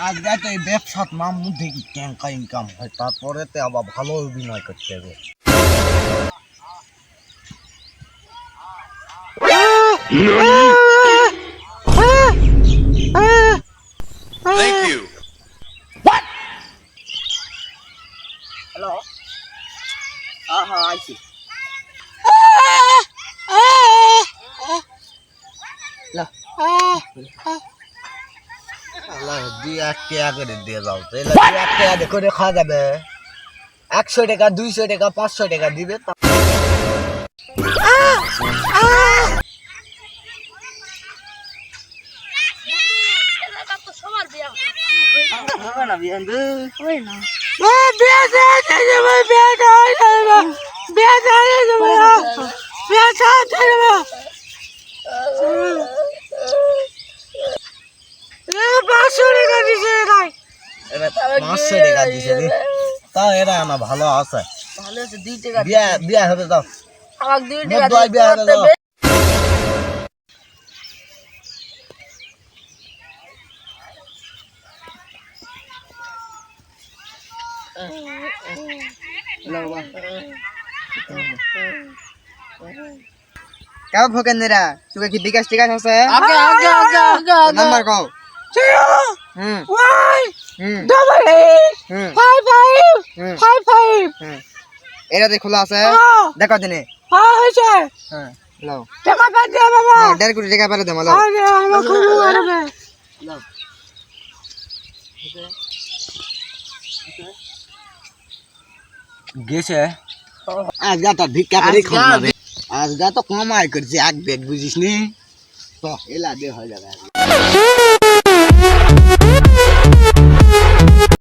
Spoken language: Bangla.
আজকে তো এই ব্যবসাত মামু দেখি ট্যাঙ্কা ইনকাম হয়, তারপরে তো আবার ভালো অভিনয় করতে হবে। Thank you. হ্যালো, হ্যাঁ হ্যাঁ আইছি। করে দিয়ে যাও তো, 1 করে খাওয়া যাবে। 100 টাকা 200 টাকা 500 টাকা দিবে। তাও এরা আমার ভালো আছে, বিয়া হতে দাও। বিয়া হতে দাও। কেউ ভোগেন নিরা তোকে কি বিকাশ টিকাশ আছে? নাম্বার কও। এটা খোলা আছে, দেখো দিনে। 1.5 কোটি টাকা পারে দেবো। গেছে আজগা তো ভিক্ষা করে খাওয়া, আজগা তো কমাই করছি 1 ব্যাগ, বুঝিস নি? তো এলা দে হয়ে যাবে।